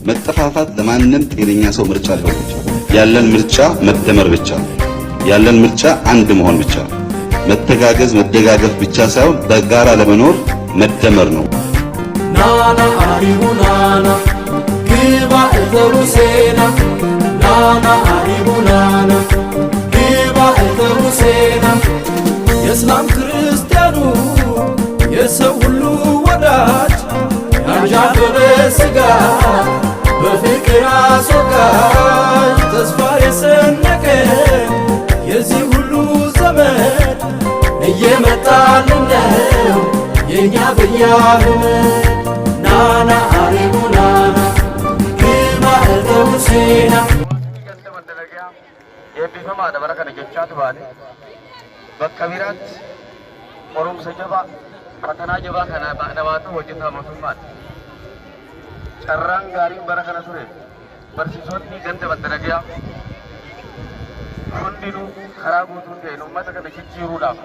መጠፋፋት ለማንም ጤነኛ ሰው ምርጫ አለው። ያለን ምርጫ መደመር ብቻ፣ ያለን ምርጫ አንድ መሆን ብቻ፣ መተጋገዝ መደጋገፍ ብቻ ሳይሆን በጋራ ለመኖር መደመር ነው። ናና አሪቡ ናና ግባ እተሩሴና ናና አሪቡ ናና ግባ እተሩሴና የእስላም ክርስቲያኑ የሰው ሁሉ ወዳጅ ያንዣበበ ስጋ በፍቅር አስወጋጅ ተስፋ የሰነቀ የዚህ ሁሉ ዘመን እየመጣልን ነው የኛ በያህም ናና አሪቡ ናና ግባ እተውሴና የቢፈማ ደበረከ ነጀቻት ባለ በከቢራት ኦሮም ሰጀባ ፈተና ጀባ ከና ባነባቱ ወጅታ መቱማት ጨራን ጋሪ በረከነ ቱሬ በርሲሶኒ ገንደ በደረጊያ ሁንዲኑ ከራ ጉቱን ገይኑ መተከለ ጅጅሩዳፍ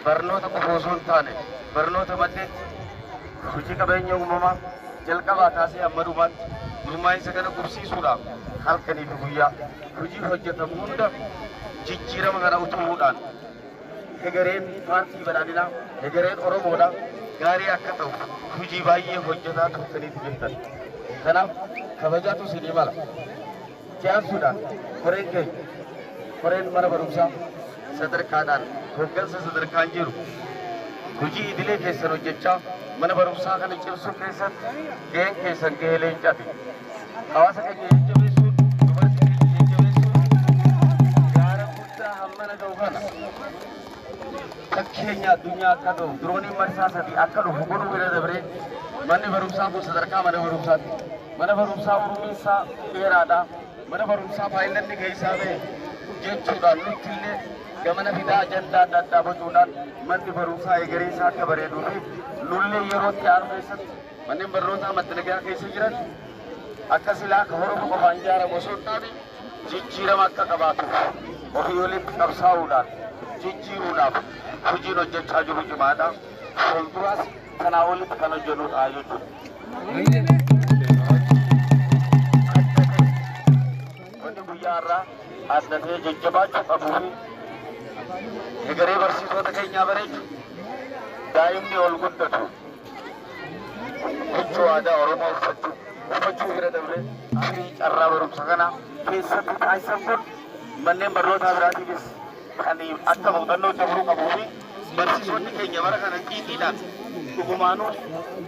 በርኖተ ቆፎሶን ታነ በርኖተ መደት ሁጂ ቀበኛ ኡመማ ጀልቀባ ካሴ አመዱማት ኑማይ ሰገነ ቁብሲሱዳፍ halkani guya huji hojjetamu hunda jijjiirama kana utubuudhaan hegereen paartii badhaadhinaa hegereen oromoodha gaarii akka ta'u hujii baay'ee hojjetaa turtaniitu jirtan. Kanaaf kabajaatu isinii mala jaansuudhaan koreen mana barumsaa sadarkaadhaan hoggansa sadarkaan jiru hujii idilee keessan hojjechaa mana barumsaa kana cimsuu keessatti gaheen keessan gahee leencaati. Hawaasa keenya jajjabeessuun dubartii keenya jajjabeessuun gaara guddaa hammana ta'u kana fakkeenya addunyaa akka ta'u dirooniin marsaa sadii akka dhufu godhuu bira dabree manni barumsaa kun sadarkaa mana barumsaati. Mana barumsaa urumiinsaa dheeraadha. Mana barumsaa baay'inanni keessaa ba'e jechuudhaan nutti illee gamana fidaa ajandaa adda addaa bocuudhaan manni barumsaa egeree isaa akka bareeduu fi nullee yerootti aanu keessatti manneen barnootaa maddalagaa keessa jiran akka silaa ka Oromoo qofaan ijaaramu osoo hin taane jijjiirama akka qabaatuuf ofii walitti qabsaa'uudhaan jijjiiruudhaaf hojiin hojjechaa jiru cimaadha. Fuulduraas kanaa olitti kan hojjennudha jechuudha. Wanti guyyaa irraa addatee jajjabaachuu qabuu fi egeree barsiisota keenyaa bareechu daa'imni ol guddatu huccuu aadaa Oromoo uffachuu bira dabree fi carraa barumsa kana keessatti taasisan kun manneen barnootaa biraatiifis kan akka muuxannoo dabruu qabuu fi barsiisonni keenya bara kana xiixiidhaan dhugumaanuu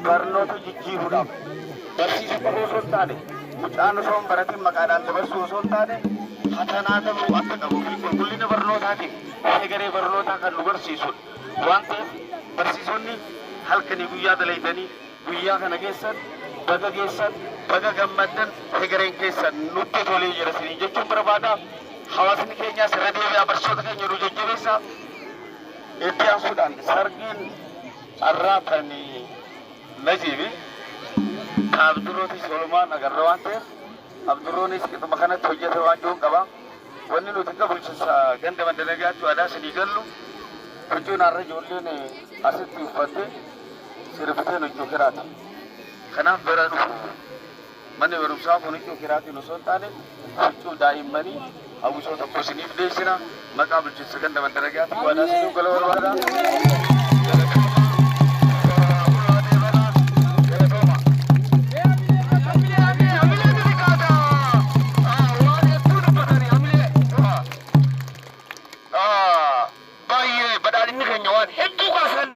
barnoota jijjiiruudhaaf barsiisuu qofa osoo hin taane mucaan osoo hin baratiin maqaadhaan dabarsuu osoo hin taane fatanaa dabruu akka qabuu fi qulqullina barnootaatiin egeree barnootaa kan nu barsiisudha. Waan ta'eef barsiisonni halkanii guyyaa dalaydanii guyyaa kana keessan baga geessan baga gammaddan egereen keessan nutti tolee jira isinii jechuun barbaada. Hawaasni keenyaas irra deebi'aa barsiisota keenya nu jajjabeessaa. Itti aansuudhaan sargiin carraa kan Najiibi Abdurooti Solomaan agarra waan ta'eef Abduroonis qixuma kanatti hojjete waan jiruun qaba. Wanni nuti akka bulchiinsa ganda mandalagaatti waadaa isinii gallu huccuun har'a ijoolleen asitti uffattee sirbiteen huccuu kiraati. Kanaaf bara dhufu manni barumsaa kun huccuu kiraatiin osoo hin taane huccuu daa'immanii hawwisoo tokko isiniif dhiyeessina. Maqaa bulchiinsa ganda mandalagaatti waadaa isinii gala barbaada. waan